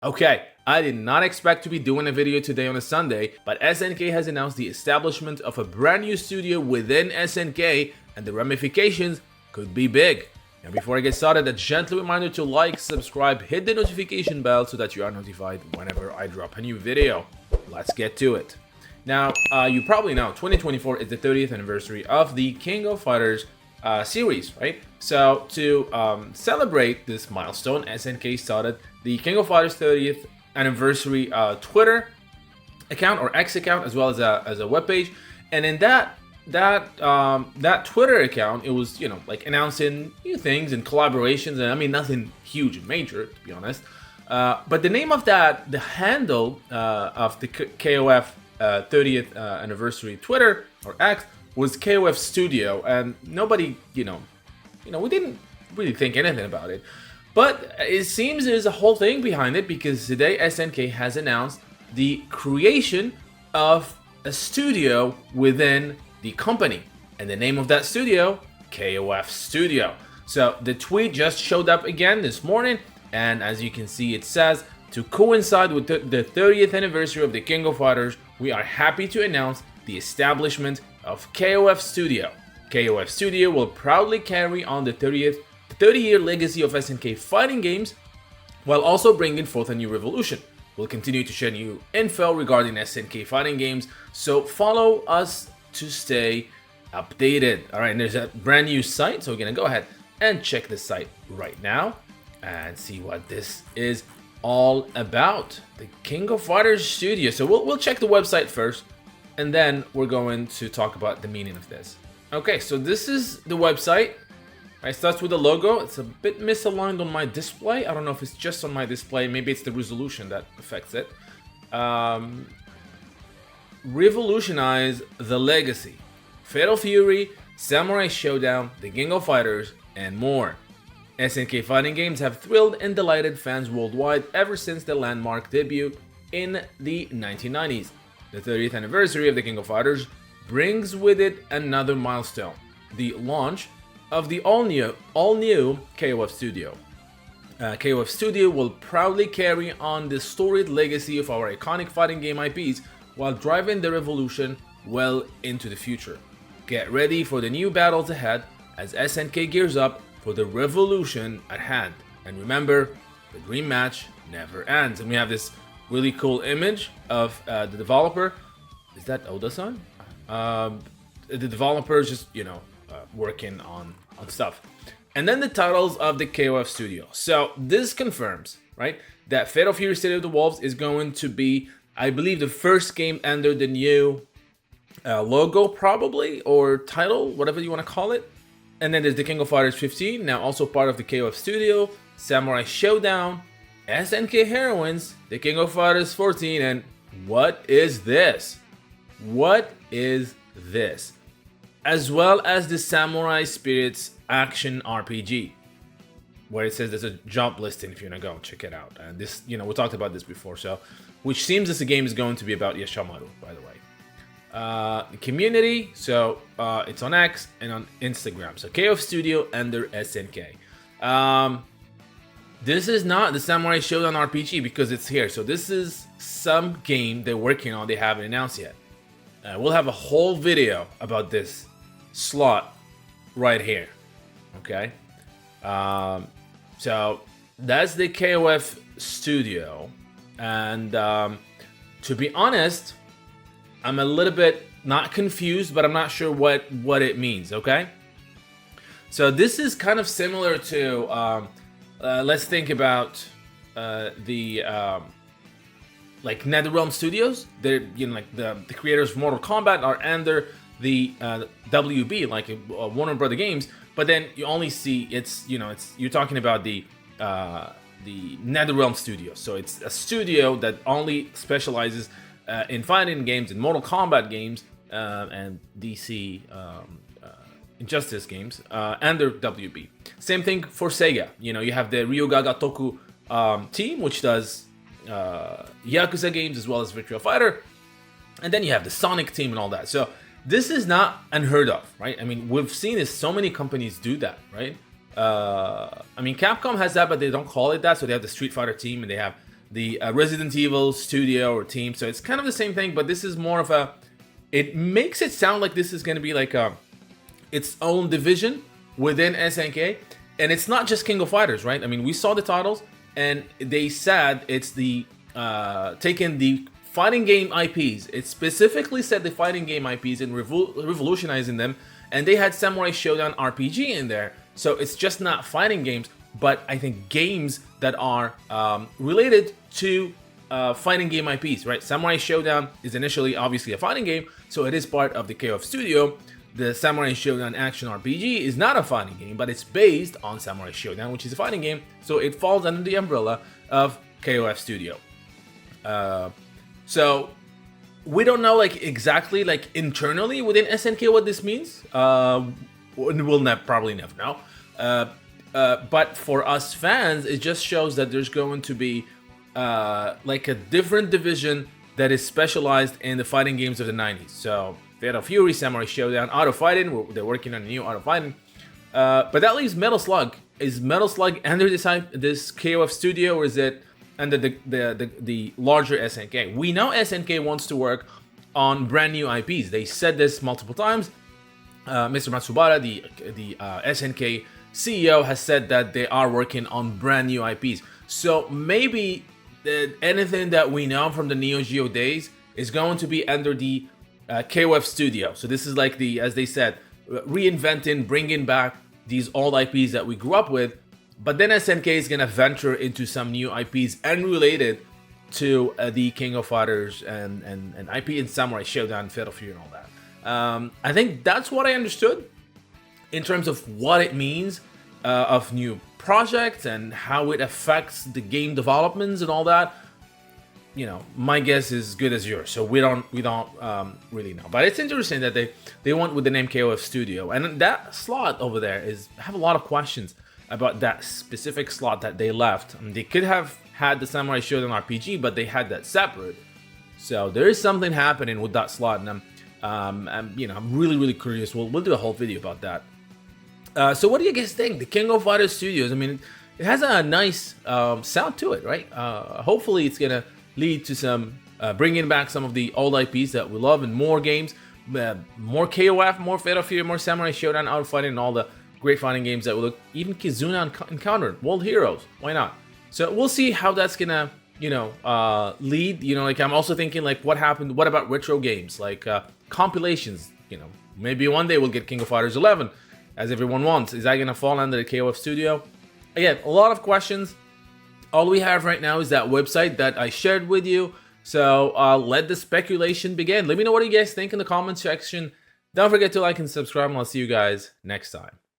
Okay, I did not expect to be doing a video today on a Sunday, but SNK has announced the establishment of a brand new studio within SNK, and the ramifications could be big. Now before I get started, a gentle reminder to like, subscribe, hit the notification bell so that you are notified whenever I drop a new video. Let's get to it. Now, you probably know 2024 is the 30th anniversary of the King of Fighters series, right? So to celebrate this milestone, SNK started the King of Fighters 30th anniversary Twitter account or X account, as well as a webpage. And in that Twitter account, it was like announcing new things and collaborations, and I mean nothing huge and major, to be honest. But the name of the handle of the KOF 30th anniversary Twitter or X was KOF Studio, and nobody, we didn't really think anything about it. But it seems there's a whole thing behind it, because today SNK has announced the creation of a studio within the company, and the name of that studio, KOF Studio. So the tweet just showed up again this morning, and as you can see, it says, to coincide with the 30th anniversary of the King of Fighters, we are happy to announce the establishment of KOF Studio. KOF Studio will proudly carry on the 30-year legacy of SNK fighting games, while also bringing forth a new revolution. We'll continue to share new info regarding SNK fighting games, so follow us to stay updated. Alright, and there's a brand new site, so we're gonna go ahead and check the site right now and see what this is all about. The King of Fighters Studio. So we'll check the website first, and then we're going to talk about the meaning of this. Okay, so this is the website. It starts with the logo. It's a bit misaligned on my display. I don't know if it's just on my display. Maybe it's the resolution that affects it. Revolutionize the legacy. Fatal Fury, Samurai Showdown, The King of Fighters, and more. SNK fighting games have thrilled and delighted fans worldwide ever since the landmark debut in the 1990s. The 30th anniversary of the King of Fighters brings with it another milestone, the launch of the all-new KOF Studio. KOF Studio will proudly carry on the storied legacy of our iconic fighting game IPs while driving the revolution well into the future. Get ready for the new battles ahead as SNK gears up for the revolution at hand. And remember, the dream match never ends. And we have this really cool image of the developer. Is that Oda-san? The developer is just, working on stuff. And then the titles of the KOF Studio. So this confirms, right, that Fatal Fury City of the Wolves is going to be, I believe, the first game under the new logo, probably, or title, whatever you want to call it. And then there's the King of Fighters 15, now also part of the KOF Studio, Samurai Showdown, SNK Heroines, the King of Fighters 14, and what is this? What is this? As well as the Samurai Spirits action RPG, where it says there's a job listing if you want to go check it out. And this, we talked about this before, so which seems this game is going to be about Yashamaru, by the way. The community, so it's on X and on Instagram. So KOF Studio under SNK. This is not the Samurai Showdown RPG because it's here. So this is some game they're working on. They haven't announced yet. We'll have a whole video about this slot right here. Okay. So that's the KOF Studio, and to be honest, I'm a little bit not confused, but I'm not sure what it means, okay? So this is kind of similar to, let's think about the like NetherRealm Studios. They're, like the creators of Mortal Kombat are under the WB, like Warner Brother Games, but then you only see you're talking about the NetherRealm Studios. So it's a studio that only specializes in fighting games, in Mortal Kombat games, and DC Injustice games, and their WB. Same thing for Sega. You have the Ryugaga Toku team, which does Yakuza games as well as Virtua Fighter, and then you have the Sonic team and all that. So this is not unheard of, right? I mean, we've seen this, so many companies do that, right? I mean, Capcom has that, but they don't call it that. So they have the Street Fighter team, and they have the Resident Evil studio or team. So it's kind of the same thing, but this is more of a. It makes it sound like this is going to be like its own division within SNK, and it's not just King of Fighters, right? I mean, we saw the titles, and they said it's the taking the fighting game IPs. It specifically said the fighting game IPs and revolutionizing them, and they had Samurai Shodown RPG in there. So it's just not fighting games, but I think games that are related to fighting game IPs, right? Samurai Shodown is initially obviously a fighting game, so it is part of the KOF studio. The Samurai Shodown action RPG is not a fighting game, but it's based on Samurai Shodown, which is a fighting game, so it falls under the umbrella of KOF studio. So we don't know like exactly like internally within SNK what this means. We'll probably never know. But for us fans, it just shows that there's going to be like a different division that is specialized in the fighting games of the 90s. So Fatal Fury, Samurai Shodown, Auto Fighting. They're working on a new Auto Fighting. But that leaves Metal Slug. Is Metal Slug under this KOF studio, or is it under the larger SNK? We know SNK wants to work on brand new IPs. They said this multiple times. Mr. Matsubara, the SNK CEO, has said that they are working on brand new IPs. So maybe anything that we know from the Neo Geo days is going to be under the KOF studio. So this is like the, as they said, reinventing, bringing back these old IPs that we grew up with. But then SNK is gonna venture into some new IPs unrelated to the King of Fighters and IP in Samurai Shodown, Fatal Fury, and all that. I think that's what I understood in terms of what it means of new projects and how it affects the game developments and all that. You know, my guess is as good as yours, so we don't really know. But it's interesting that they went with the name KOF Studio, and that slot over there I have a lot of questions about that specific slot that they left. I mean, they could have had the Samurai Shodown RPG, but they had that separate. So there is something happening with that slot, and I'm really curious. We'll do a whole video about that. So what do you guys think? The King of Fighters Studios. I mean, it has a nice sound to it, right? Hopefully, it's gonna lead to some bringing back some of the old IPs that we love and more games, more KOF, more Fatal Fury, more Samurai Shodown, Auto Fighting, and all the great fighting games that we look. Even Kizuna Encountered, World Heroes, why not? So we'll see how that's gonna, lead. Like I'm also thinking like what happened. What about retro games like compilations? Maybe one day we'll get King of Fighters 11, as everyone wants. Is that gonna fall under the KOF studio? Again, a lot of questions. All we have right now is that website that I shared with you. So let the speculation begin. Let me know what you guys think in the comment section. Don't forget to like and subscribe, and I'll see you guys next time.